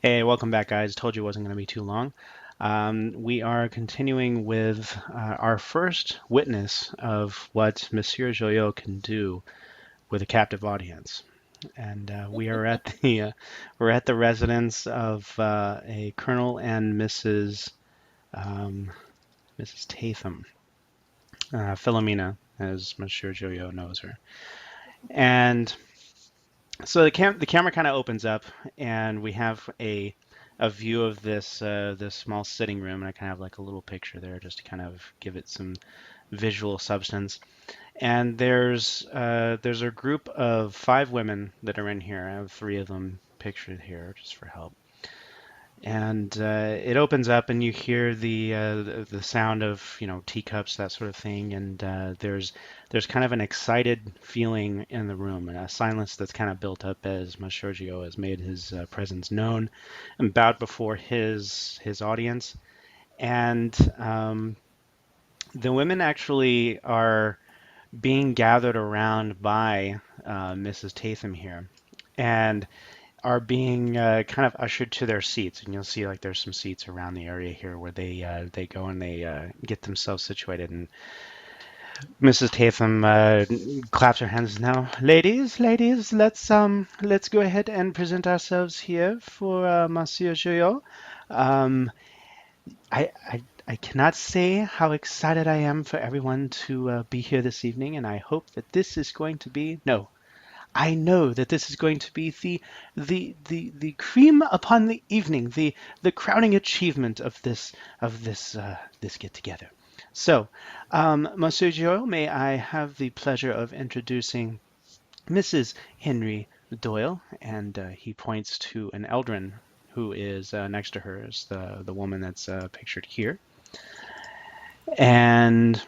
Hey, welcome back, guys. Told you it wasn't going to be too long. We are continuing with our first witness of what Monsieur Joyeux can do with a captive audience, and we are at the we're at the residence of a Colonel and um, Mrs. Tatham, Philomena, as Monsieur Joyeux knows her, and so the camera kind of opens up, and we have a view of this small sitting room, and I kind of have like a little picture there just to kind of give it some visual substance. And there's a group of five women that are in here. I have three of them pictured here just for help. And it opens up, and you hear the sound of teacups, that sort of thing. And there's kind of an excited feeling in the room, and a silence that's kind of built up as Monsieur Gio has made his presence known and bowed before his audience. And the women actually are being gathered around by Mrs. Tatham here, and are being kind of ushered to their seats, and you'll see like there's some seats around the area here where they go and they get themselves situated. And Mrs. Tatham claps her hands. Now, ladies, let's go ahead and present ourselves here for Monsieur Joyeux. Um, I cannot say how excited I am for everyone to be here this evening, and I hope that this is going to be no. I know that this is going to be the cream upon the evening, the crowning achievement of this get together. So, Monsieur Giraud, may I have the pleasure of introducing Mrs. Henry Doyle? And he points to an Eldrin who is next to her, is the woman that's pictured here. And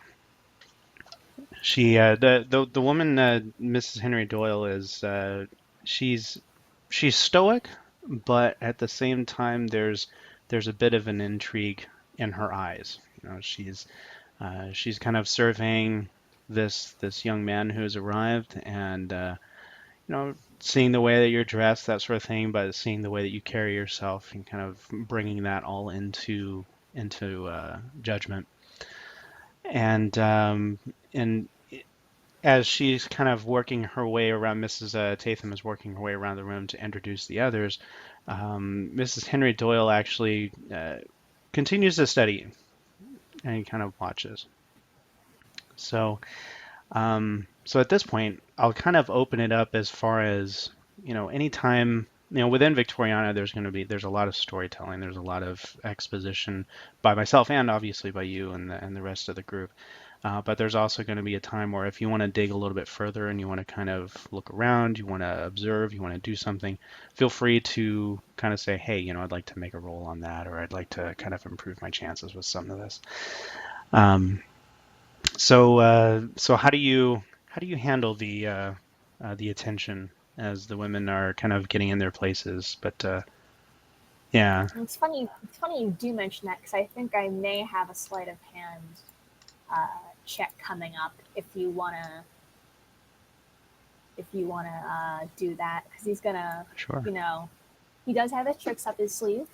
the woman, Mrs. Henry Doyle, is she's she's stoic, but at the same time, there's a bit of an intrigue in her eyes. She's kind of surveying this young man who's arrived, and seeing the way that you're dressed, that sort of thing, but seeing the way that you carry yourself, and kind of bringing that all into judgment. And and as she's kind of working her way around, Mrs. Tatham is working her way around the room to introduce the others. Mrs. Henry Doyle actually continues to study and kind of watches. So, so at this point, I'll kind of open it up as far as anytime within Victoriana, there's a lot of storytelling, there's a lot of exposition by myself and obviously by you and the rest of the group. But there's also going to be a time where if you want to dig a little bit further and you want to kind of look around, you want to observe, you want to do something, feel free to kind of say, hey, I'd like to make a roll on that, or I'd like to kind of improve my chances with some of this. Um, so how do you handle the attention as the women are kind of getting in their places? But yeah, It's funny. It's funny you do mention that because I think I may have a sleight of hand uh, check coming up if you wanna do that because he's gonna, sure. you know, he does have his tricks up his sleeve.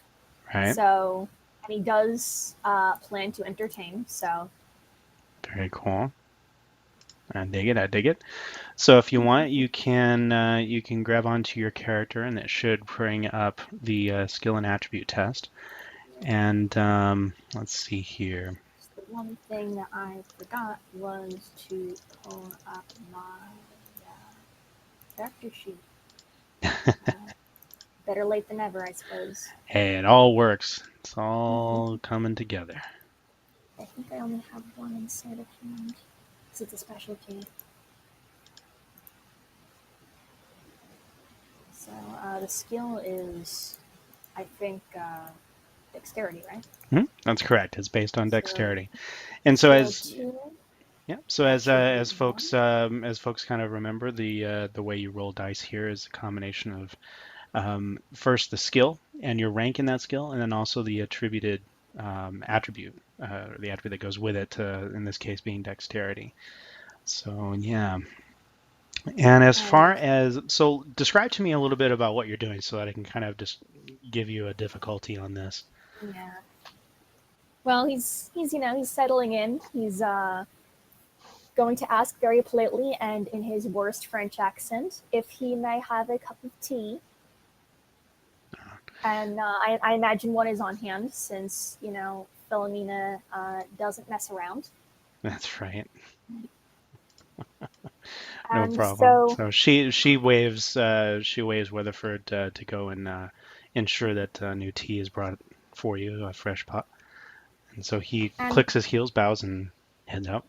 Right. So and he does plan to entertain. So Very cool. I dig it. I dig it. So if you want, you can grab onto your character, and it should bring up the skill and attribute test. And let's see here. the one thing that I forgot was to pull up my uh, character sheet. Uh, Better late than never, I suppose. Hey, it all works. It's Mm-hmm. all coming together. I think I only have one inside of hand because it's a specialty. So the skill is, I think, dexterity, right? That's correct. It's based on So dexterity. And so skill as two yeah, so as attribute one. folks kind of remember, the way you roll dice here is a combination of first the skill and your rank in that skill, and then also the attributed attribute, the attribute that goes with it. In this case, being dexterity. So yeah. And as far And as describe to me a little bit about what you're doing, so that I can kind of just give you a difficulty on this. Yeah. Well, he's settling in. He's going to ask very politely and in his worst French accent if he may have a cup of tea. And I imagine one is on hand since Philomena doesn't mess around. That's right. No And problem. so So she waves Weatherford to go and ensure that new tea is brought for you, a fresh pot. And so he and clicks his heels, bows, and heads out.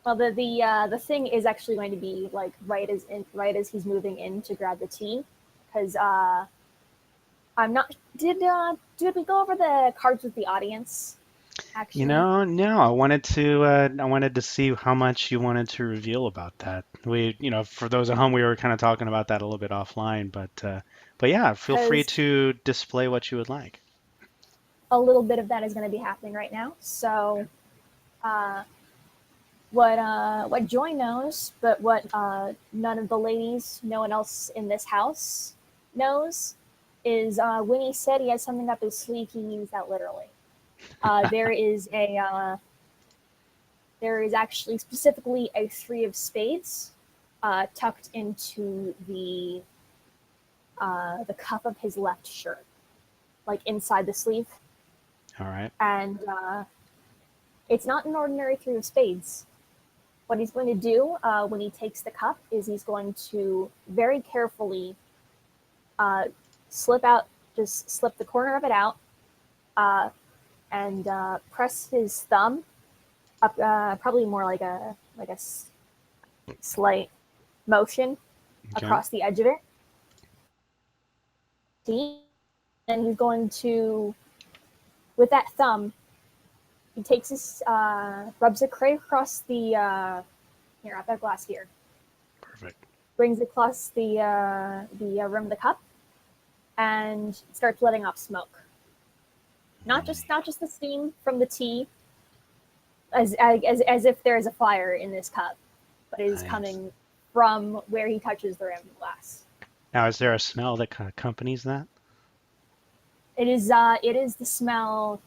well, the thing is actually going to be like right as he's moving in to grab the tea, because I'm not. Did we go over the cards with the audience? Actually, No, I wanted to see how much you wanted to reveal about that. For those at home, we were kind of talking about that a little bit offline, but yeah, feel free because to display what you would like. a little bit of that is going to be happening right now. So, uh, what Joy knows, but what none of the ladies, no one else in this house knows, is when he said he has something up his sleeve, he means that literally. There is a there is actually specifically a three of spades tucked into the cuff of his left shirt, like inside the sleeve, All right. and it's not an ordinary three of spades. What he's going to do when he takes the cup is he's going to very carefully uh, slip out, just slip the corner of it out, uh, and press his thumb up, probably more like a slight motion Okay. across the edge of it. See, and he's going to, with that thumb, he takes his rubs it right across the here. I've got a glass here. Perfect. Brings it across the rim of the cup and starts letting off smoke. Not just the steam from the tea, as if there is a fire in this cup, but it is Nice. coming from where he touches the rim of the glass. Now, is there a smell that kind of accompanies that? It is the smell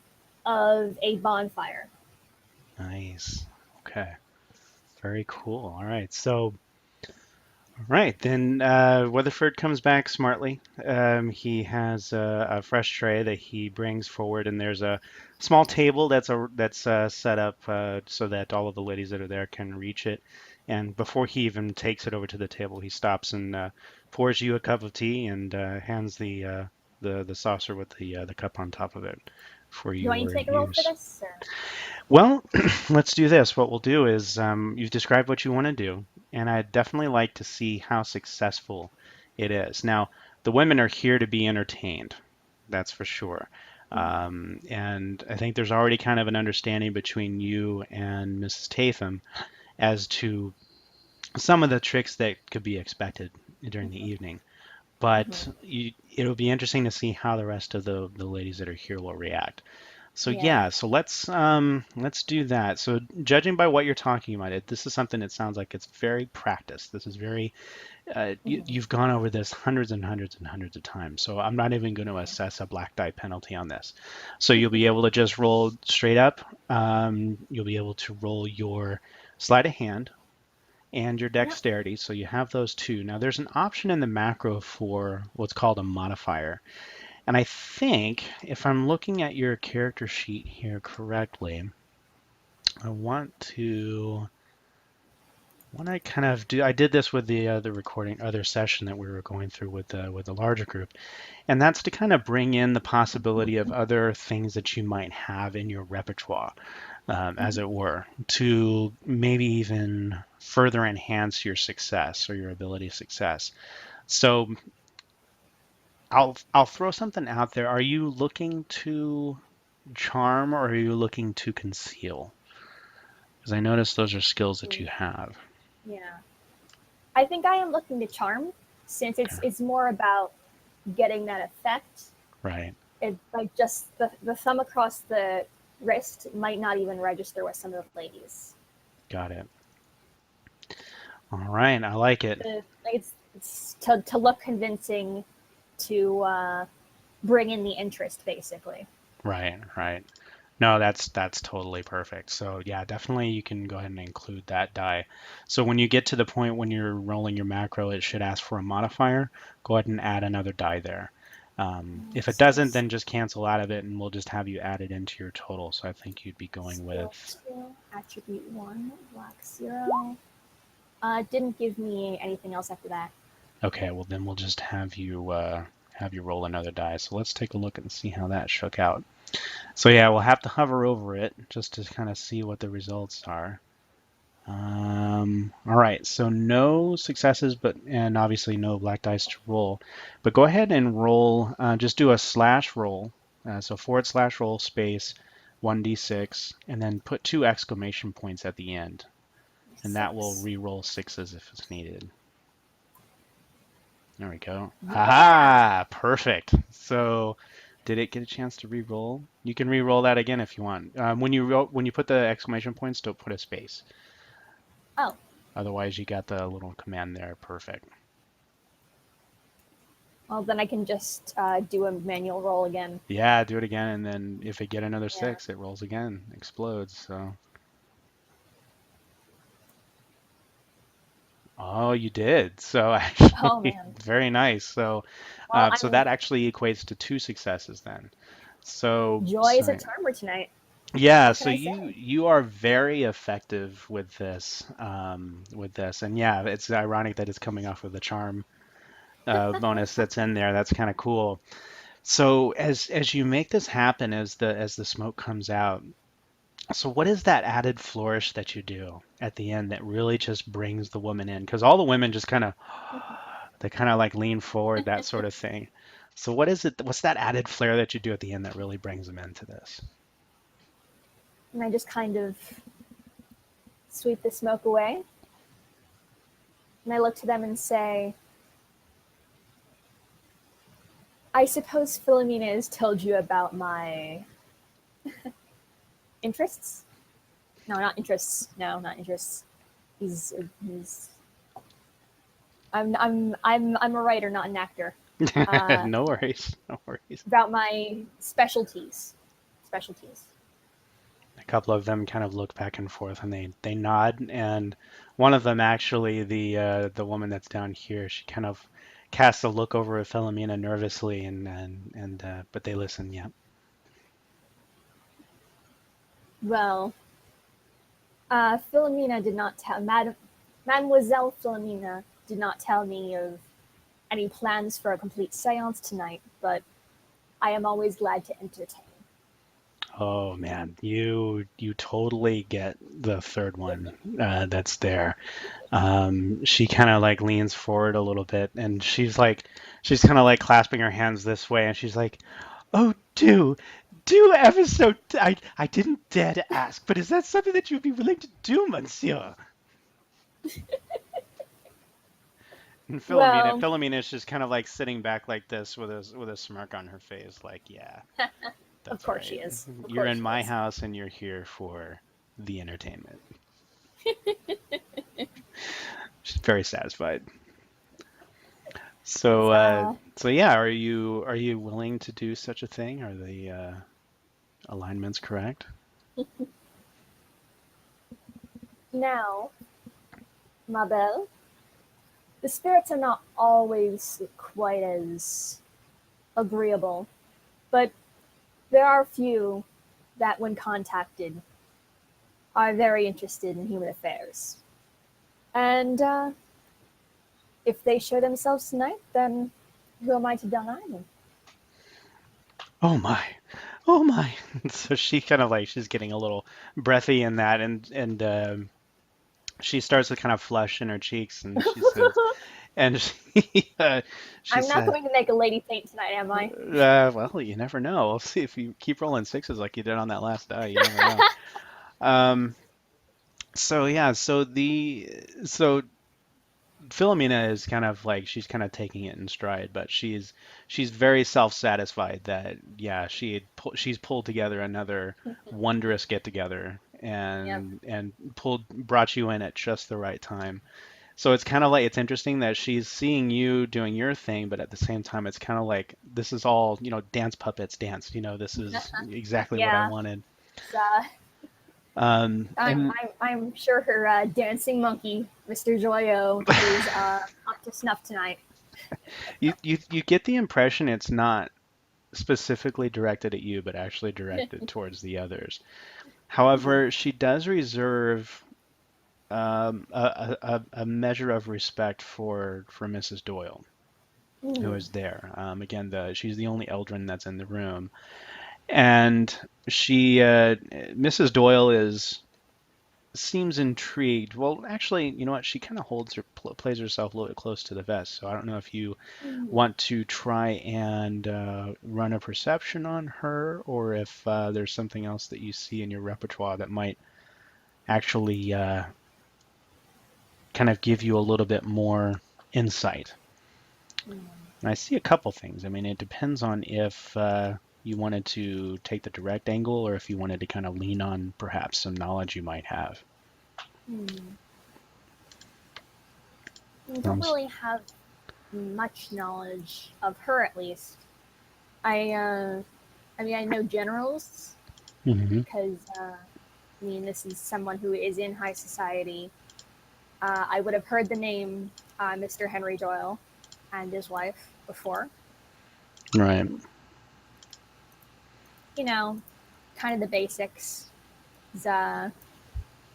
of a bonfire. Nice. Okay. Very cool. All right. So, all right, then Weatherford comes back smartly. He has a fresh tray that he brings forward, and there's a small table that's set up so that all of the ladies that are there can reach it. And before he even takes it over to the table, he stops and pours you a cup of tea and hands the saucer with the cup on top of it for Do I need to your take a roll for use. this? Or? Well, let's do this. What we'll do is you've described what you want to do, and I'd definitely like to see how successful it is. Now, the women are here to be entertained, that's for sure. And I think there's already kind of an understanding between you and Mrs. Tatham as to some of the tricks that could be expected during the evening. But Mm-hmm. it'll be interesting to see how the rest of the ladies that are here will react. So Yeah. yeah, so let's do that. So judging by what you're talking about, this is something that sounds like it's very practiced. This is very Mm-hmm. you've gone over this hundreds and hundreds and hundreds of times. So I'm not even going to assess a black die penalty on this. So you'll be able to just roll straight up. You'll be able to roll your sleight of hand and your Yep. dexterity. So you have those two. Now there's an option in the macro for what's called a modifier. And I think if I'm looking at your character sheet here correctly, I want to when I kind of do I did this with the other recording other session that we were going through with the larger group, and that's to kind of bring in the possibility of other things that you might have in your repertoire, as Mm-hmm. it were, to maybe even further enhance your success or your ability of success. So I'll throw something out there. Are you looking to charm or are you looking to conceal? Because I notice those are skills that you have. Yeah. I think I am looking to charm, since it's Okay. it's more about getting that effect. Right. It like just the thumb across the wrist might not even register with some of the ladies. Got it. All right. I like it. Like it's to look convincing to bring in the interest, basically. Right, right. No, that's totally perfect. So yeah, definitely you can go ahead and include that die. So when you get to the point when you're rolling your macro, it should ask for a modifier. Go ahead and add another die there. If it So doesn't, then just cancel out of it and we'll just have you add it into your total. So I think you'd be going skill with, 2, attribute 1, black 0. Didn't give me anything else after that. okay, well then we'll just have you roll another die. So let's take a look and see how that shook out. So yeah, we'll have to hover over it just to kind of see what the results are. All right, so no successes, and obviously no black dice to roll. But go ahead and roll. Just do a slash roll. So / roll space 1d6, and then put 2 exclamation points at the end, and that will 6. re-roll sixes if it's needed. There we go. Yeah! Haha, perfect. So, did it get a chance to re-roll? You can re-roll that again if you want. When you put the exclamation points, don't put a space. Oh, Otherwise, you got the little command there. Perfect. well, then I can just do a manual roll again. Yeah, do it again, and then if it get another Yeah. 6, it rolls again, explodes. So, oh, you did. So Oh, actually, man. very nice. So, Well, so that actually equates to 2 successes then. So, Joy is a so charmer tonight. yeah, What can so I say? you are very effective with this, and yeah, it's ironic that it's coming off of the charm bonus that's in there. That's kind of cool. So as you make this happen, as the smoke comes out, so what is that added flourish that you do at the end that really just brings the woman in? Because all the women just kind of they kind of like lean forward, that sort of thing. So what is it? What's that added flair that you do at the end that really brings them into this? And I just kind of sweep the smoke away. And I look to them and say, I suppose Philomena has told you about my interests? No, not interests. No, not interests. He's I'm a writer, not an actor. Uh, No worries, no worries. about my specialties. Specialties. A couple of them kind of look back and forth and they nod, and one of them actually, the woman that's down here, she kind of casts a look over at Philomena nervously, and but they listen. Yeah. Well, Philomena did not tell Mademoiselle Philomena did not tell me of any plans for a complete séance tonight, but I am always glad to entertain. Oh man, you totally get the third one that's there. She kind of like leans forward a little bit, and she's kind of like clasping her hands this way, and she's like, "Oh, do ever so. I didn't dare to ask, but is that something that you'd be willing to do, Monsieur?" And Well, Philomena is just kind of like sitting back like this with a smirk on her face, like, "Yeah, of that's course she right. is. Of You're course in she my is. house, and you're here for the entertainment." She's very satisfied. So, Uh, so yeah, are you willing to do such a thing? Are the alignments correct? Now, ma belle, the spirits are not always quite as agreeable, but there are few that, when contacted, are very interested in human affairs. And if they show themselves tonight, then who am I to deny them? Oh my, oh my. So she kind of like she's getting a little breathy in that, and she starts to kind of flush in her cheeks, and she says, and she I'm not said, going to make a lady faint tonight, am I? well, you never know. We'll see if you keep rolling sixes like you did on that last die. You never know. Um, so yeah, so Philomena is kind of like she's kind of taking it in stride, but she's very self-satisfied that yeah she's pulled together another wondrous get together Yep. and brought you in at just the right time. So it's kind of like it's interesting that she's seeing you doing your thing, but at the same time, it's kind of like this is all, dance puppets dance. This is exactly what I Yeah. wanted. So, And I'm sure her dancing monkey, Mr. Joyeux, is up to snuff tonight. you get the impression it's not specifically directed at you, but actually directed towards the others. However, she does reserve a measure of respect for Mrs. Doyle, who Mm. is there. Again, she's the only Eldrin that's in the room, and Mrs. Doyle seems intrigued. Well, actually, you know what? She kind of plays herself a little bit close to the vest. So I don't know if you Mm. want to try and run a perception on her, or if there's something else that you see in your repertoire that might actually kind of give you a little bit more insight. Mm. And I see a couple things. I mean, it depends on if you wanted to take the direct angle or if you wanted to kind of lean on perhaps some knowledge you might have. Mm. I don't Um, really have much knowledge of her, at least. I mean, I know generals mhm. because I mean, this is someone who is in high society. I would have heard the name Mr. Henry Doyle and his wife before. Right. You know, kind of the basics. Uh,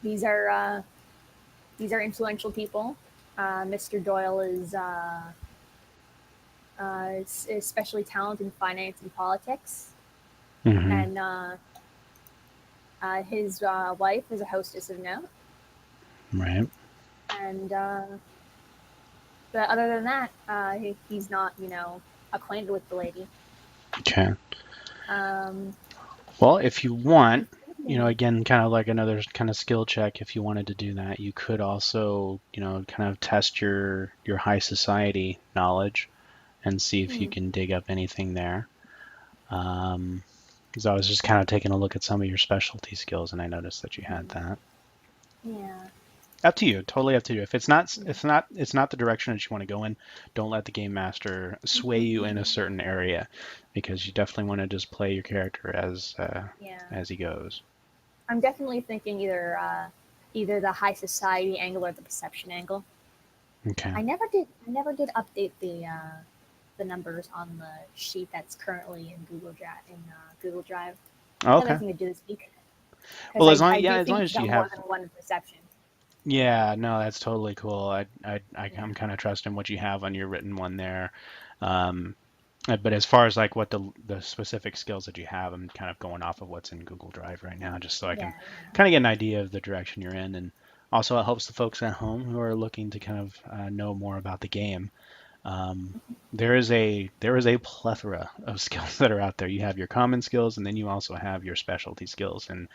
these are uh, these are influential people. Mr. Doyle is especially talented in finance and politics, Hmm. and his wife is a hostess of note. Right. And but other than that, he's not, acquainted with the lady. Okay. Um, Well, if you want, I'm thinking, again, kind of like another kind of skill check, if you wanted to do that, you could also, kind of test your high society knowledge and see if you hmm, can dig up anything there. Because I was just kind of taking a look at some of your specialty skills, and I noticed that you had that. yeah, Up to you, totally up to you. If it's not, hmm, it's not the direction that you want to go in. Don't let the game master sway you in a hmm, certain area, because you definitely want to just play your character yeah. as he goes. I'm definitely thinking either the high society angle or the perception angle. Okay. I never did update the numbers on the sheet that's currently in Google Drive. Oh, Another okay. thing to do this week because Well, I do as long think he's as you got more have, than one perception. yeah, no, that's totally cool. I'm Yeah. kind of trusting what you have on your written one there. Um, but as far as like what the specific skills that you have, I'm kind of going off of what's in Google Drive right now, just so I Yeah, can kind of get an idea of the direction you're in, and also it helps the folks at home who are looking to kind of know more about the game. Um, there is a plethora of skills that are out there. You have your common skills, and then you also have your specialty skills, and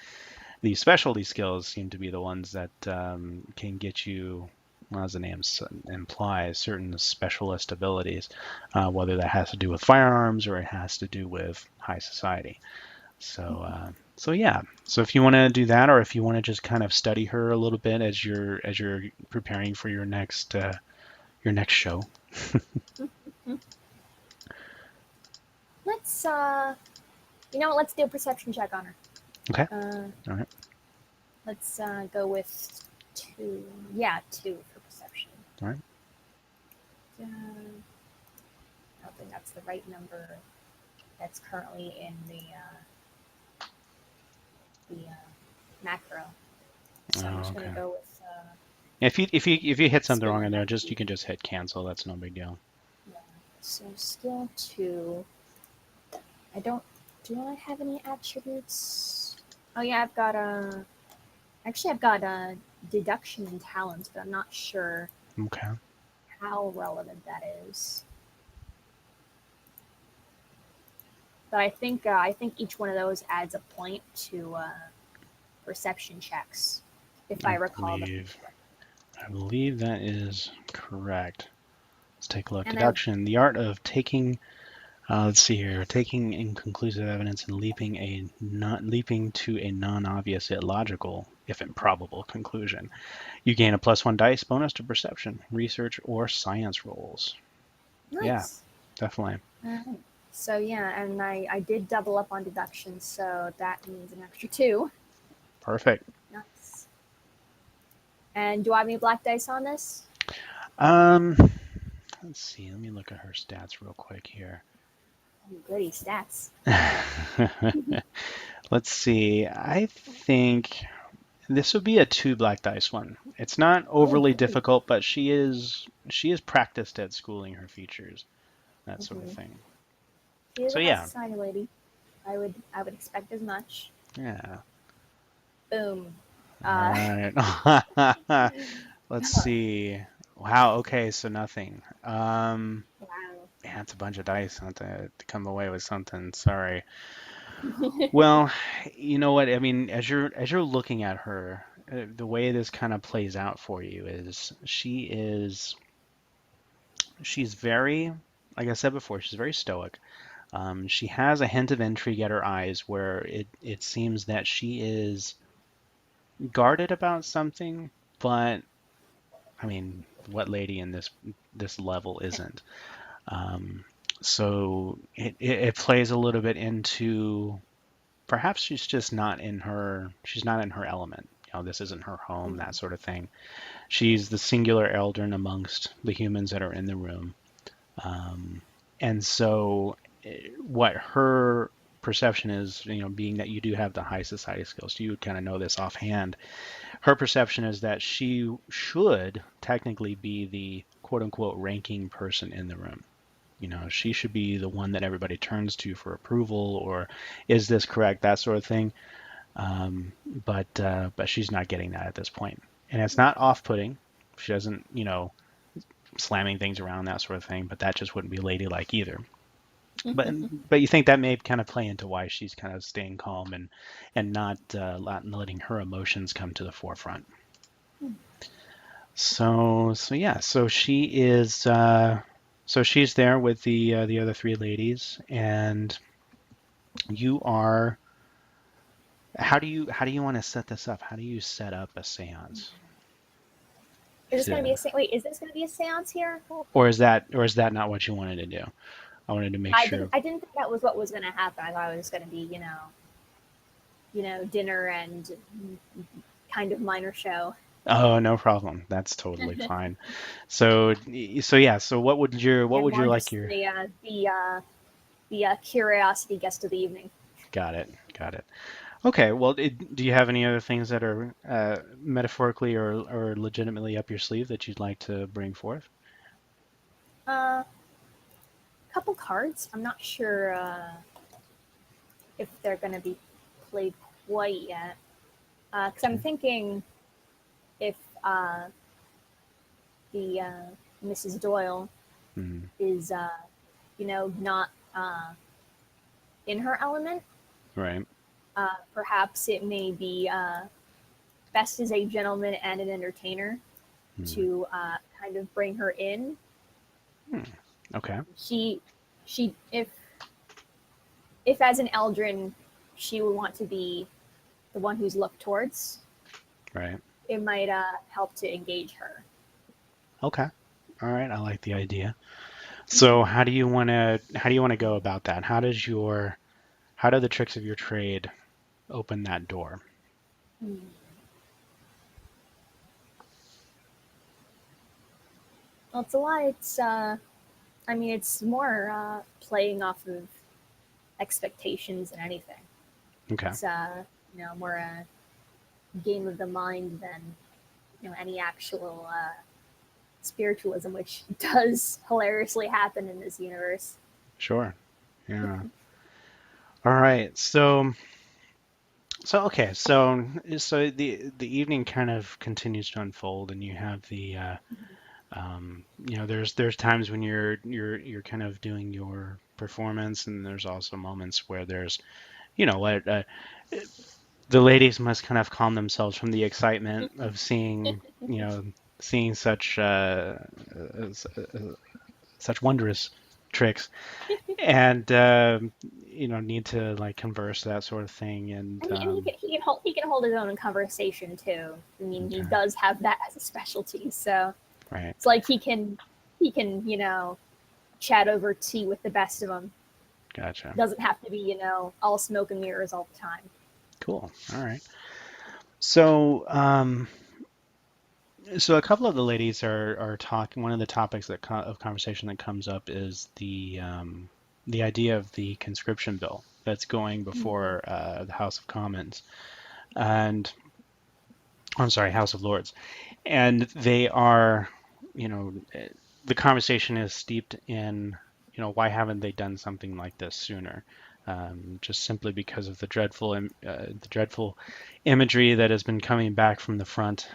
these specialty skills seem to be the ones that can get you, well, as the name implies, certain specialist abilities, whether that has to do with firearms or it has to do with high society. So yeah. So if you want to do that, or if you want to just kind of study her a little bit as you're preparing for your next show. yeah. Let's let's do a perception check on her. Okay. Uh, All right. let's go with two. Yeah, two for perception. All right. I don't think that's the right number. That's currently in the macro. So I'm Oh, just gonna okay. go with If you hit something skill wrong in there, number just two. you can just hit cancel. That's no big deal. Yeah. So skill two. I don't. Do I have any attributes? Oh yeah, I've got a. Actually, I've got a deduction and talent, but I'm not sure Okay. how relevant that is. But I think each one of those adds a point to perception checks, if I I recall them believe correctly. I believe that is correct. Let's take a look. And I Deduction, the art of taking, let's see here, taking inconclusive evidence and leaping to a non-obvious yet logical if improbable conclusion. You gain a +1 dice bonus to perception, research, or science rolls. Yeah, Nice. definitely. Alright. So yeah, and I did double up on deduction, so that means an extra 2. Perfect. Nice. And do I have any black dice on this? Um, let's see. Let me look at her stats real quick here. Oh, goody stats. Let's see. I think this would be a 2 black dice one. It's not Oh, overly goody. difficult, but she is practiced at schooling her features, that sort of Mm-hmm. thing. She is So a high yeah, society lady. I would expect as much. yeah. Boom. All Uh, right. Let's see. Wow. Okay. So nothing. wow. Man, it's a bunch of dice not to come away with something. Sorry. Well, you know what? I mean, as you're looking at her, the way this kind of plays out for you is she's very, like I said before, she's very stoic. She has a hint of intrigue at her eyes where it seems that she is guarded about something, but I mean, what lady in this level isn't? Um, so it plays a little bit into perhaps she's not in her element. This isn't her home, that sort of thing. She's the singular eldern amongst the humans that are in the room. Um, and so what her perception is, being that you do have the high society skills, you would kind of know this offhand. Her perception is that she should technically be the quote unquote ranking person in the room. She should be the one that everybody turns to for approval, or is this correct, that sort of thing. But she's not getting that at this point, and it's not off-putting. She doesn't, slamming things around, that sort of thing. But that just wouldn't be ladylike either. But you think that may kind of play into why she's kind of staying calm and not letting her emotions come to the forefront. So yeah, so she's there with the other three ladies, and you are. How do you want to set this up? How do you set up a séance? Is this To, going to be a wait? Is this going to be a séance here? or is that not what you wanted to do? I wanted to make I didn't. sure. I didn't think that was what was going to happen. I thought it was going to be, dinner and kind of minor show. Oh, no problem. That's totally fine. So yeah. So what And would you more like just your the curiosity guest of the evening. got it, got it. Okay. Well, do you have any other things that are metaphorically or legitimately up your sleeve that you'd like to bring forth? A couple cards. I'm not sure if they're going to be played quite yet. Because I'm Okay. thinking if the Mrs. Doyle Mhm. is, not in her element, Right. perhaps it may be best as a gentleman and an entertainer Mhm. to kind of bring her in. Hmm. Okay. She, she, if as an Eldrin, she would want to be the one who's looked towards, Right. it might help to engage her. Okay. All right. I like the idea. So how do you want to go about that? How do the tricks of your trade open that door? Hmm. Well, it's a lot. I mean, it's more playing off of expectations than anything. Okay. It's more a game of the mind than any actual spiritualism, which does hilariously happen in this universe. Sure. Yeah. All right. So okay. So the evening kind of continues to unfold, and you have there's times when you're kind of doing your performance, and there's also moments where there's what the ladies must kind of calm themselves from the excitement of seeing such such wondrous. tricks, and need to like converse, that sort of thing. And And he can hold his own in conversation too. I mean, he okay, does have that as a specialty, so right, it's like he can chat over tea with the best of them. gotcha, Doesn't have to be all smoke and mirrors all the time. cool, all right. So so a couple of the ladies are talking. One of the topics of conversation that comes up is the idea of the conscription bill that's going Mm-hmm. before the House of Commons, and I'm sorry, House of Lords, and they are, you know, the conversation is steeped in, why haven't they done something like this sooner? Just simply because of the dreadful imagery that has been coming back from the front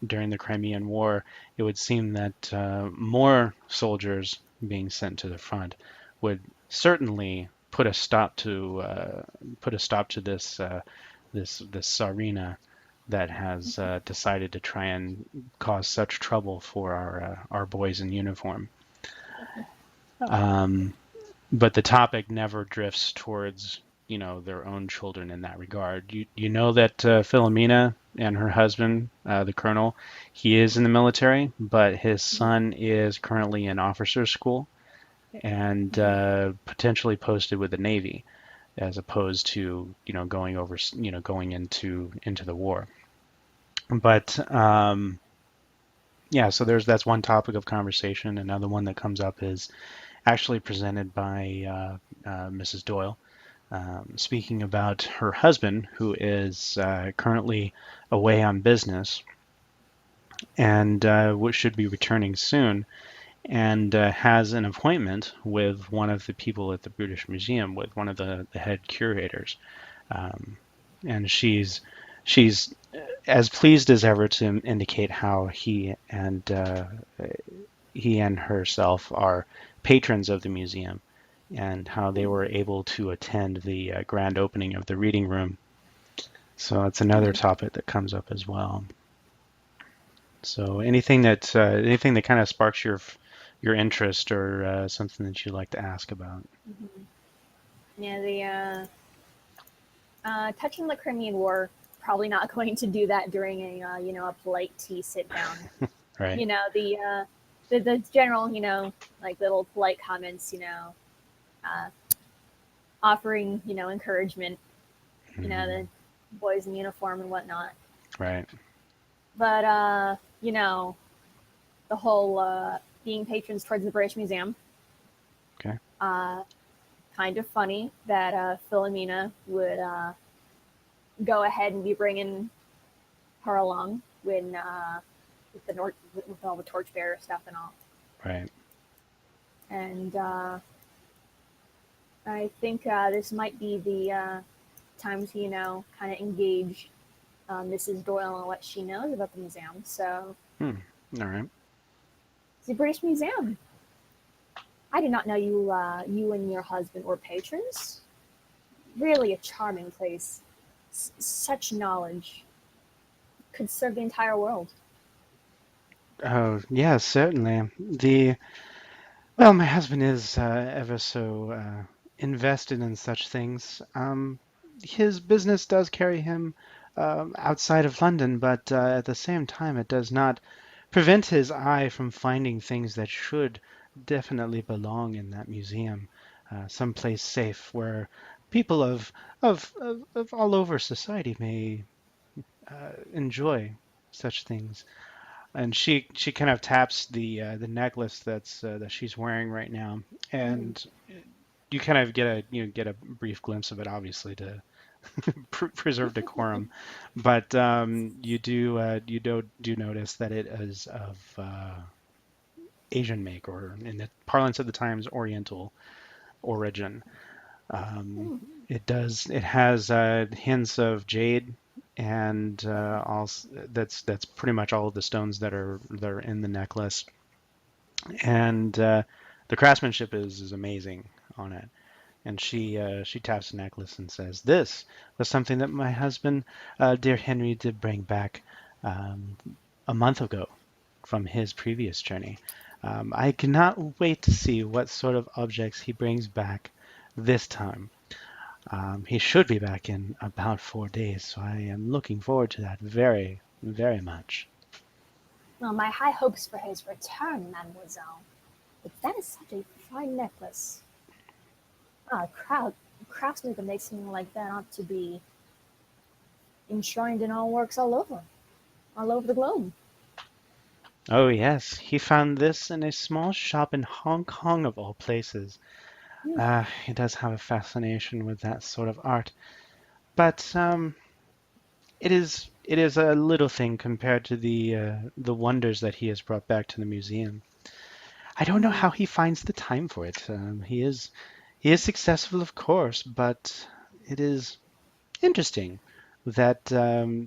during the Crimean War. It would seem that more soldiers being sent to the front would certainly put a stop to this Tsarina that has decided to try and cause such trouble for our boys in uniform. Um, but the topic never drifts towards their own children in that regard. You know that Philomena and her husband, the colonel, he is in the military, but his son is currently in officer school and potentially posted with the Navy, as opposed to going into the war. But yeah, so that's one topic of conversation. Another one that comes up is actually presented by Mrs. Doyle, speaking about her husband, who is currently away on business and should be returning soon, and has an appointment with one of the people at the British Museum, with one of the head curators. Um, and she's as pleased as ever to indicate how he and herself are patrons of the museum, and how they were able to attend the grand opening of the reading room. So it's another topic that comes up as well. So anything that kind of sparks your interest, or something that you'd like to ask about. Mm-hmm. Yeah, the touching the Crimean War, probably not going to do that during a polite tea sit down. Right. The general like little polite comments, uh, offering encouragement, Hmm. the boys in uniform and whatnot. Right. But the whole being patrons towards the British Museum. Okay. Uh, Kind of funny that Philomena would go ahead and be bringing her along when with all the torchbearer stuff and all. Right. And I think this might be the time to kind of engage Mrs. Doyle on what she knows about the museum. So Hmm. All right. the British Museum. I did not know you and your husband were patrons. Really a charming place. Such knowledge could serve the entire world. Oh, yeah, certainly. My husband is ever so invested in such things. His business does carry him outside of London, but at the same time, it does not prevent his eye from finding things that should definitely belong in that museum, someplace safe where people of all over society may enjoy such things. And she kind of taps the necklace that she's wearing right now, Mm-hmm. and you kind of get a brief glimpse of it, obviously to preserve decorum, but you do notice that it is of Asian make, or in the parlance of the times, Oriental origin. Um, Mm-hmm. it has hints of jade, and also that's pretty much all of the stones that are in the necklace, and the craftsmanship is amazing on it. And she taps the necklace and says, "This was something that my husband, dear Henry, did bring back um, a month ago from his previous journey. I cannot wait to see what sort of objects he brings back this time. He should be back in about 4 days, so I am looking forward to that very, very much. Well, my high hopes for his return, mademoiselle. But that is such a fine necklace. Ah, craftsman that makes something like that ought to be enshrined in all works all over the globe. Oh, yes, he found this in a small shop in Hong Kong, of all places. Hmm. He does have a fascination with that sort of art, but it is a little thing compared to the wonders that he has brought back to the museum. I don't know Hmm. how he finds the time for it. He is successful, of course, but it is interesting that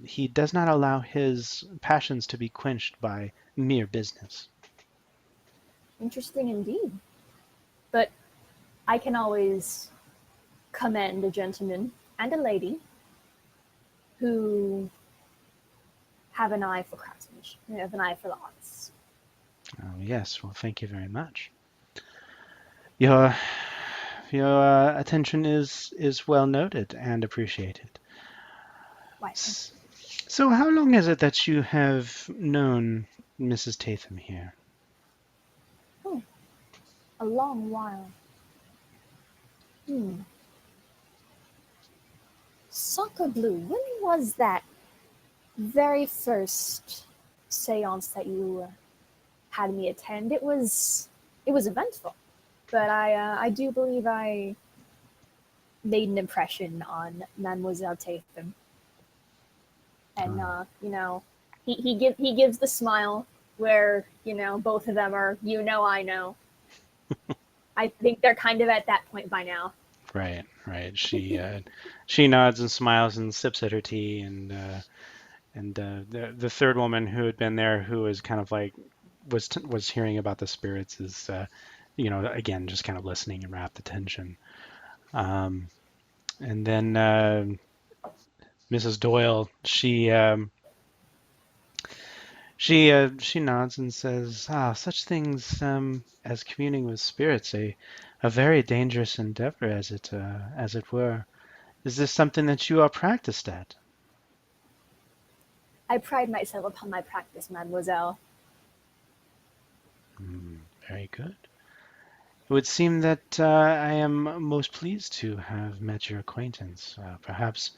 he does not allow his passions to be quenched by mere business. Interesting indeed. But I can always commend a gentleman and a lady who have an eye for craftsmanship, have an eye for the arts. Oh, yes, well, thank you very much. Your your attention is well noted and appreciated. Why, thank S- So, how long is it that you have known Mrs. Tatham here? you. A long while. Hmm. Soccer Blue, when was that very first seance that you had me attend? It was eventful, but I do believe I made an impression on Mademoiselle Tatham, and Oh, he gives the smile where both of them are I know. I think they're kind of at that point by now. right, right. She nods and smiles and sips at her tea, and the third woman who had been there, who was kind of like was hearing about the spirits, is again just kind of listening and rapt attention. Um, and then Mrs. Doyle, she nods and says, "Ah, such things as communing with spirits, a very dangerous endeavor, as it were. Is this something that you are practiced at?" I pride myself upon my practice, mademoiselle. Very good. It would seem that I am most pleased to have met your acquaintance. Perhaps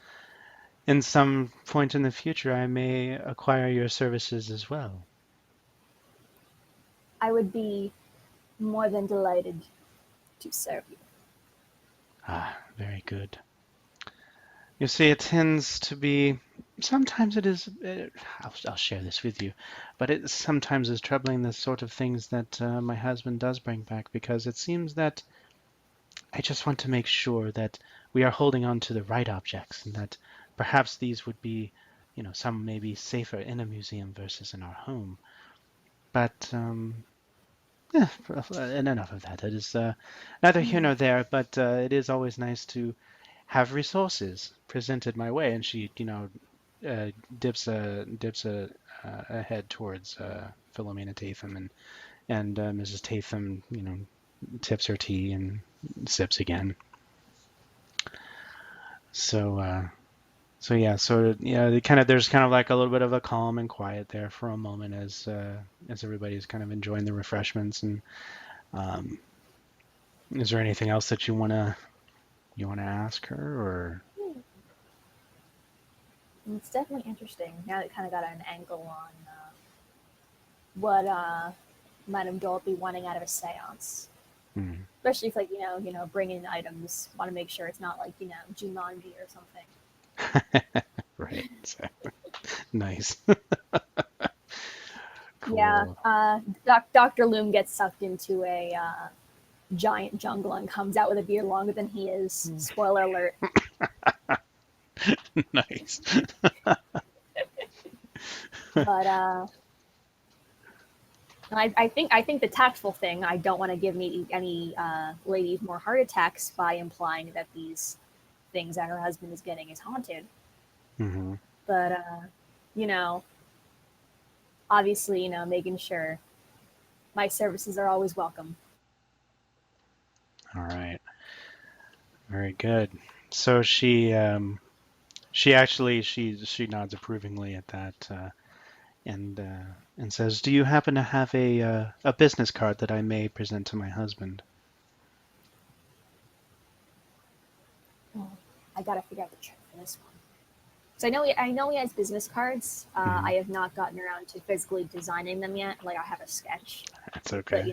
in some point in the future I may acquire your services as well. I would be more than delighted to serve you. Ah, very good. You see, it tends to be. Sometimes it is. I'll share this with you, but it sometimes is troubling the sort of things that my husband does bring back because it seems that I just want to make sure that we are holding on to the right objects and that perhaps these would be, some maybe safer in a museum versus in our home. But yeah, and enough of that. It is neither here Hmm. nor there, but it is always nice to have resources presented my way. And she, uh, dips a head towards Philomena Tatham, and Mrs. Tatham, tips her tea and sips again. So so yeah, there's kind of like a little bit of a calm and quiet there for a moment as everybody's kind of enjoying the refreshments. And um, is there anything else that you wanna ask her or? It's definitely interesting. Now that kind of got an angle on what Madame Dole be wanting out of a séance. Hmm. Especially if, like, bringing items. Want to make sure it's not like, Jumanji or something. Right. Nice. Yeah, Cool. Dr. Loom gets sucked into a giant jungle and comes out with a beard longer than he is. Spoiler alert. Nice. But I think the tactful thing. I don't want to give any ladies more heart attacks by implying that these things that her husband is getting is haunted. Hmm. But you know, obviously, making sure my services are always welcome. All right. Very good. So she nods approvingly at that, and and says, "Do you happen to have a business card that I may present to my husband?" Oh, I gotta figure out the trick for this one. So I know he has business cards. Hmm. I have not gotten around to physically designing them yet. Like I have a sketch, That's but okay.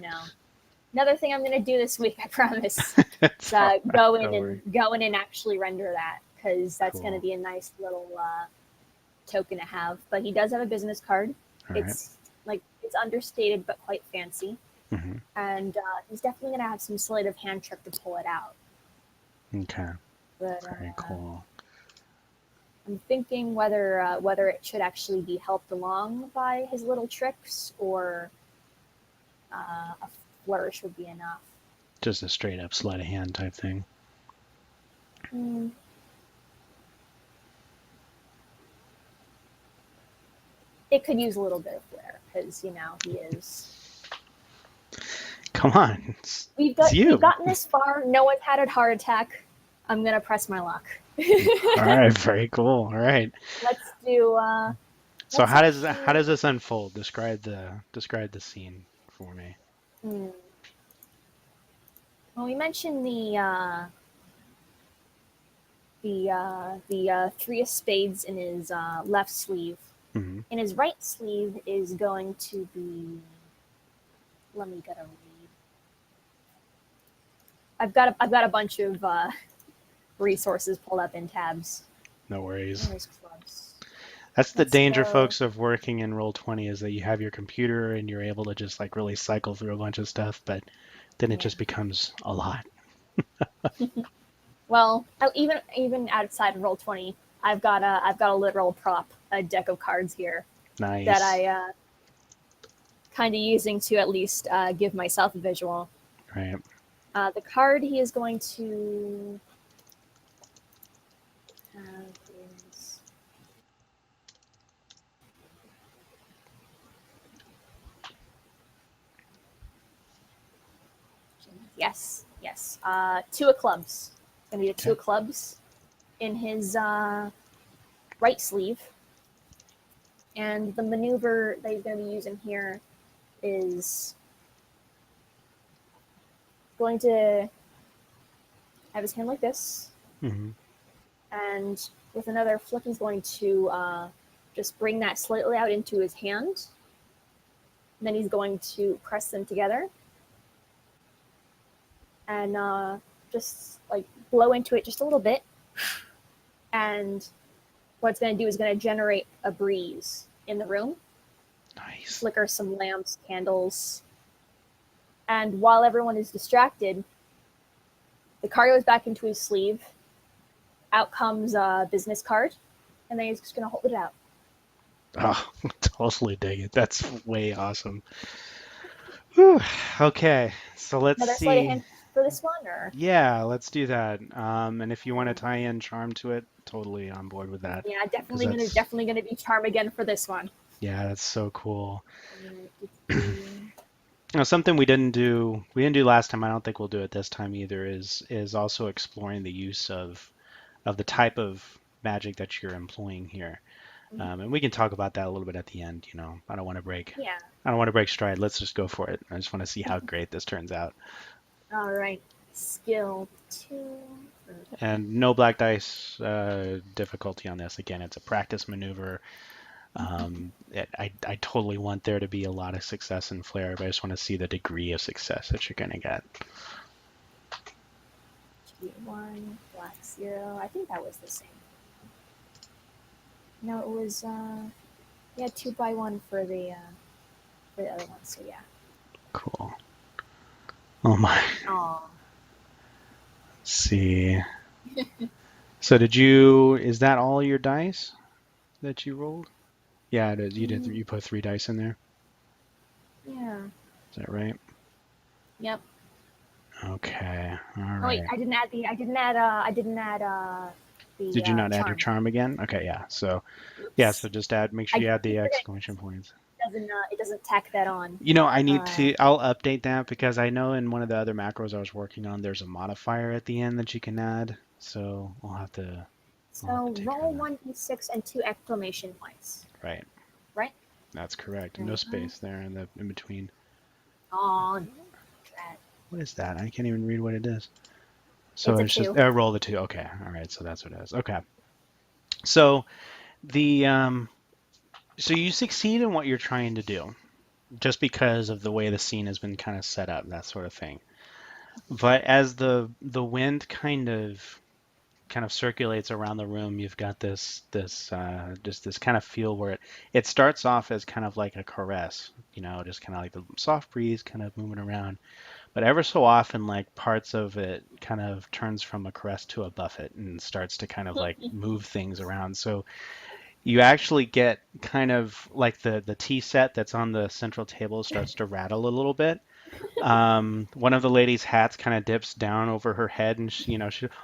another thing I'm gonna do this week, I promise. It's Is all right. Don't worry. go in and actually render that because that's gonna Cool. be a nice little token to have. But he does have a business card. All right. It's it's understated but quite fancy, Hmm. and he's definitely gonna have some sleight of hand trick to pull it out. Okay. But Very cool. I'm thinking whether it should actually be helped along by his little tricks or a flourish would be enough. Just a straight up sleight of hand type thing. Mm, it could use a little bit of flair because he is. Come on, it's We've you. gotten this far. No one's had a heart attack. I'm gonna press my luck. All right. Very cool. All right. Let's do. So Let's how actually. does this unfold? Describe the scene for me. Hmm. Well, we mentioned the three of spades in his left sleeve. Hmm. In his right sleeve is going to be. Let me get a read. I've got a bunch of resources pulled up in tabs. No worries. Where's clubs? That's the Let's danger, go. folks, of working in Roll20 is that you have your computer and you're able to just like really cycle through a bunch of stuff, but then it Yeah. just becomes a lot. Well, even outside of Roll20, I've got a literal prop, a deck of cards here that Nice. I kind of using to at least give myself a visual. Right. The card he is going to have is yes. Two of clubs. It's gonna be the two Okay. of clubs in his right sleeve, and the maneuver that he's gonna be using here is going to have his hand like this, Hmm. and with another flick, he's going to just bring that slightly out into his hand. And then he's going to press them together and just like blow into it just a little bit. And what it's going to do is going to generate a breeze in the room, Nice. flicker some lamps, candles. And while everyone is distracted, the card goes back into his sleeve. Out comes a business card, and then he's just going to hold it out. Oh, totally dig it. That's way awesome. Whew. Okay, so let's Another sleight of see. hand for this one, or Yeah, let's do that. And if you want to um, tie in charm to it, totally on board with that. yeah, Because that's, definitely gonna be charm again for this one. yeah, that's so cool. Mm, Now, something we didn't do last time, I don't think we'll do it this time either, is also exploring the use of the type of magic that you're employing here. And we can talk about that a little bit at the end, you know. yeah. I don't want to break stride. Let's just go for it. I just want to see how great this turns out. All right. Skill 2. And no black dice difficulty on this. Again, it's a practice maneuver. I totally want there to be a lot of success and flair, but I just want to see the degree of success that you're going to get. 1, black 0. I think that was the same. No, it was, yeah, 2 by 1 for the other one, so yeah. Cool. Oh my. Oh. Let's see. So is that all your dice that you rolled? Yeah, it is. Mm, You put 3 dice in there. yeah. Is that right? Yep. Okay. All Oh wait, right. I didn't add the Did you not add your charm. charm again? Okay, yeah. So Oops. just make sure I you add the keep forgetting exclamation points. it doesn't tack that on. I need Uh, to, I'll update that because I know in one of the other macros I was working on, there's a modifier at the end that you can add. So I'll have to so take care of roll that. 1d6 and 2 exclamation points, Right. right? That's correct. There No you go. space there in between. Oh, drat. What is that? I can't even read what it is. So It's a it's just 2. roll the two. Okay. All right. So that's what it is. Okay. So the so you succeed in what you're trying to do just because of the way the scene has been kind of set up, that sort of thing. But as the wind kind of circulates around the room, you've got this just this kind of feel where it starts off as kind of like a caress, just kind of like the soft breeze kind of moving around. But ever so often, like parts of it kind of turns from a caress to a buffet and starts to kind of like move things around. So you actually get kind of like the tea set that's on the central table starts to rattle a little bit. One of the ladies' hats kind of dips down over her head, and she,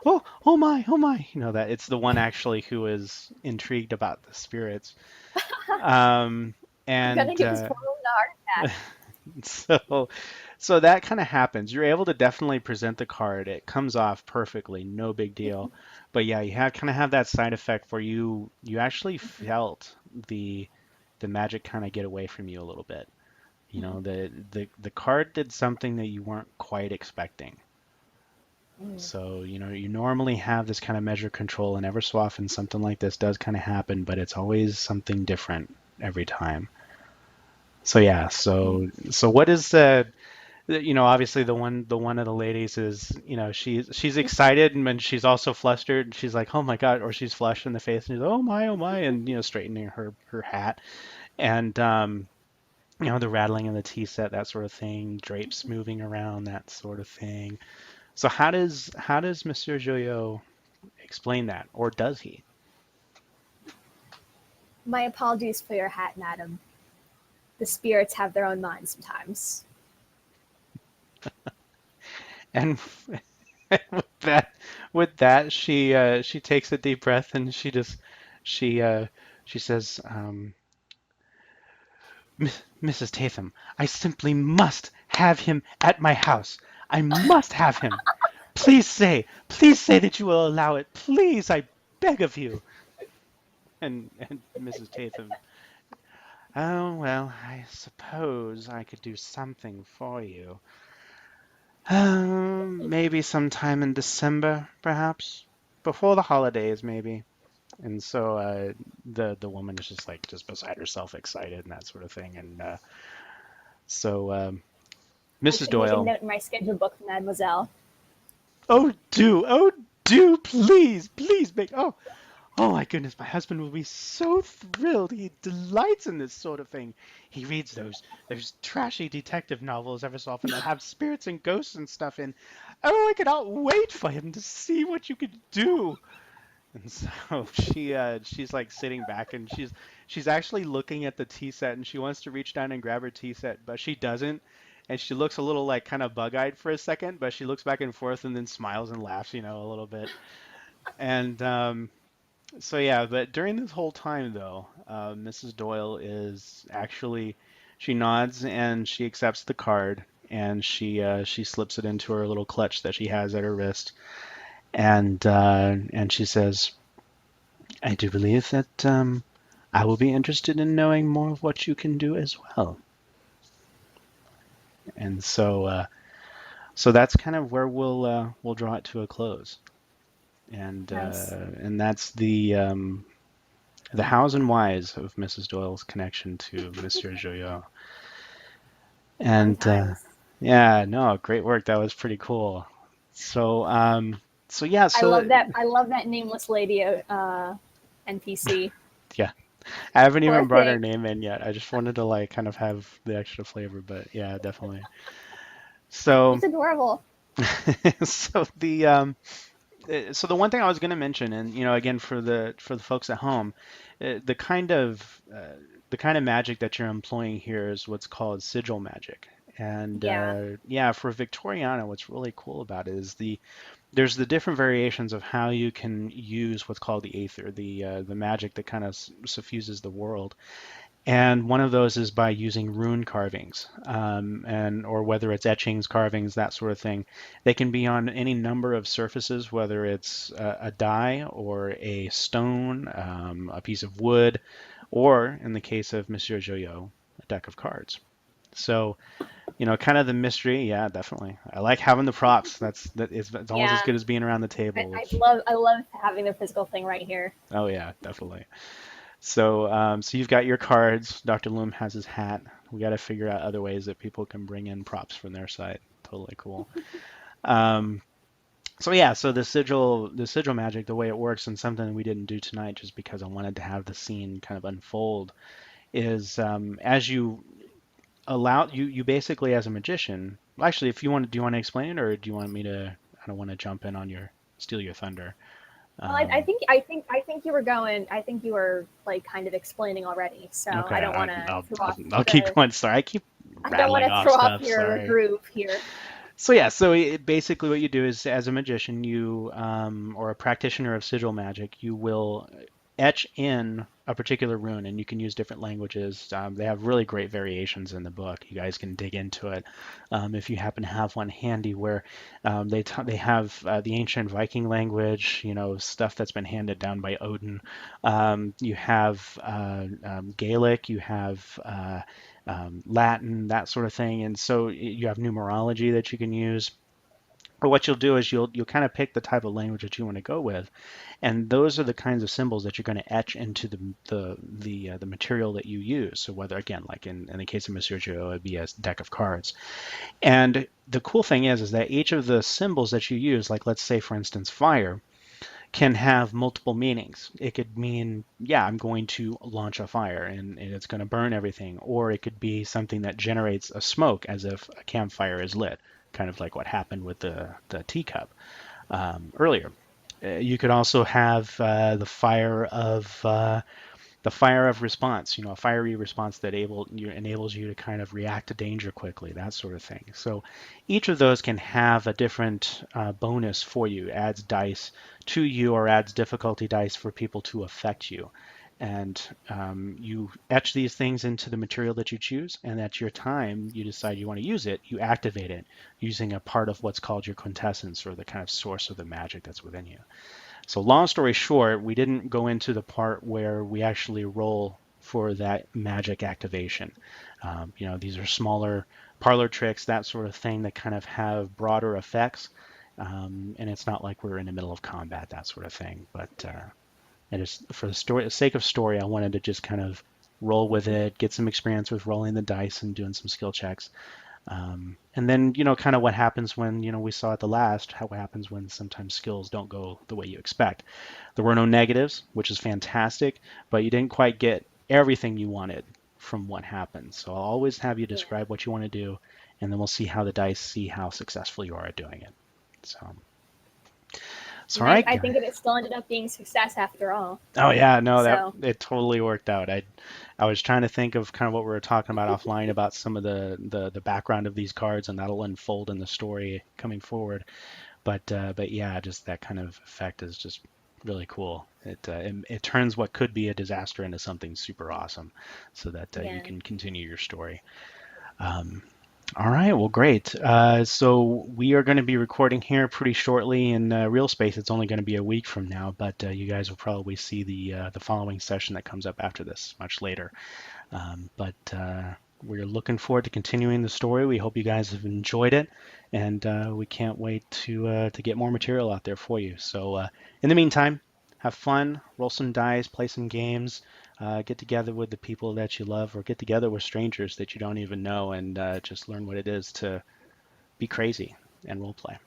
oh my, oh my, that it's the one actually who is intrigued about the spirits. Um, I'm gonna and give this poor woman a heart attack. so, so that kind of happens. You're able to definitely present the card. It comes off perfectly, no big deal. But yeah, you have kind of have that side effect where you actually felt the the magic kind of get away from you a little bit. The card did something that you weren't quite expecting. Mm. So, you normally have this kind of measure control, and ever so often something like this does kind of happen, but it's always something different every time. So yeah, so what is obviously the one of the ladies is, she's excited and then she's also flustered and she's like, "Oh my God," or she's flushed in the face and she's, oh my," and straightening her hat and the rattling of the tea set, that sort of thing, drapes moving around, that sort of thing. So how does Monsieur Joyeux explain that, or does he? My apologies for your hat, madam. The spirits have their own minds sometimes. And with that, she takes a deep breath and she uh, she says, Mrs. Tatham, I simply must have him at my house. I must have him. Please say that you will allow it. Please, I beg of you. And Mrs. Tatham, oh, well, I suppose I could do something for you. Maybe sometime in December, perhaps. Before the holidays, maybe. And so the woman is just beside herself, excited and that sort of thing. And so I Mrs. should make a Doyle, note in my schedule book, mademoiselle. oh do, please make. Oh my goodness, my husband will be so thrilled. He delights in this sort of thing. He reads those trashy detective novels ever so often that have spirits and ghosts and stuff in. Oh, I cannot wait for him to see what you could do. And so she's like sitting back and she's actually looking at the tea set and she wants to reach down and grab her tea set, but she doesn't. And she looks a little like kind of bug-eyed for a second, but she looks back and forth and then smiles and laughs, a little bit. And so yeah, but during this whole time though, Mrs. Doyle is actually she nods and she accepts the card and she slips it into her little clutch that she has at her wrist and she says, "I do believe that I will be interested in knowing more of what you can do as well." And so that's kind of where we'll draw it to a close. Nice. And that's the hows and whys of Mrs. Doyle's connection to Monsieur Joyeux. Fun And times. yeah, no, great work. That was pretty cool. So so yeah, I so love that. I love that nameless lady NPC. yeah, I haven't Poor even brought her thing. name in yet. I just wanted to like kind of have the extra flavor, but yeah, definitely. So She's adorable. so the one thing I was going to mention, and again for the folks at home, the kind of magic that you're employing here is what's called sigil magic. And Yeah. yeah, for Victoriana, what's really cool about it is there's the different variations of how you can use what's called the aether, the magic that kind of suffuses the world. And one of those is by using rune carvings, and or whether it's etchings, carvings, that sort of thing. They can be on any number of surfaces, whether it's a die or a stone, a piece of wood, or in the case of Monsieur Joyeux, a deck of cards. So, kind of the mystery. Yeah, definitely. I like having the props. It's almost as Yeah, good as being around the table, which, I love having the physical thing right here. oh yeah, definitely. So you've got your cards. Dr. Loom has his hat. We got to figure out other ways that people can bring in props from their side. Totally cool. Um, so yeah, so the sigil magic, the way it works, and something we didn't do tonight, just because I wanted to have the scene kind of unfold, is as you you basically as a magician. Actually, if you want, do you want to explain it, or do you want me to? I don't want to jump in on your steal your thunder. Well, Um, I think you were going. I think you were like kind of explaining already. So okay, I don't want to throw off I'll keep the. going. Sorry, I keep I don't want rattling to off throw off stuff. your Sorry. groove here. So yeah, so basically what you do is, as a magician, or a practitioner of sigil magic, you will etch in a particular rune, and you can use different languages. They have really great variations in the book. You guys can dig into it if you happen to have one handy. Where they have the ancient Viking language, stuff that's been handed down by Odin. You have Gaelic, you have Latin, that sort of thing. And so you have numerology that you can use. But what you'll do is you'll kind of pick the type of language that you want to go with, and those are the kinds of symbols that you're going to etch into the material that you use. So whether, again, like in the case of Monsieur Joe, it'd be a deck of cards. And the cool thing is that each of the symbols that you use, like let's say for instance fire, can have multiple meanings. It could mean, yeah, I'm going to launch a fire and it's going to burn everything. Or it could be something that generates a smoke as if a campfire is lit, kind of like what happened with the teacup earlier. You could also have the fire of response, a fiery response that enables you to kind of react to danger quickly, that sort of thing. So each of those can have a different bonus for you, adds dice to you or adds difficulty dice for people to affect you. And you etch these things into the material that you choose, and at your time you decide you want to use it, you activate it using a part of what's called your quintessence, or the kind of source of the magic that's within you. So long story short, we didn't go into the part where we actually roll for that magic activation. These are smaller parlor tricks, that sort of thing, that kind of have broader effects. And it's not like we're in the middle of combat, that sort of thing. But I just, for the sake of story, I wanted to just kind of roll with it, get some experience with rolling the dice and doing some skill checks. And then, kind of what happens when, we saw at the last, how what happens when sometimes skills don't go the way you expect. There were no negatives, which is fantastic, but you didn't quite get everything you wanted from what happened. So I'll always have you Yeah. describe what you want to do, and then we'll see how the dice see how successful you are at doing it. So all And right, I guys. think it still ended up being success after all. Oh yeah, no, that So it totally worked out. I was trying to think of kind of what we were talking about offline about some of the background of these cards, and that'll unfold in the story coming forward. But yeah, just that kind of effect is just really cool. It turns what could be a disaster into something super awesome, so that you yeah, can continue your story. Um, all right, well, great. So we are going to be recording here pretty shortly in real space. It's only going to be a week from now, but you guys will probably see the following session that comes up after this much later. But we're looking forward to continuing the story. We hope you guys have enjoyed it, and we can't wait to get more material out there for you. So in the meantime, have fun, roll some dice, play some games, get together with the people that you love, or get together with strangers that you don't even know, and just learn what it is to be crazy and role play.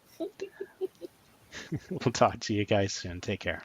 We'll talk to you guys soon. Take care.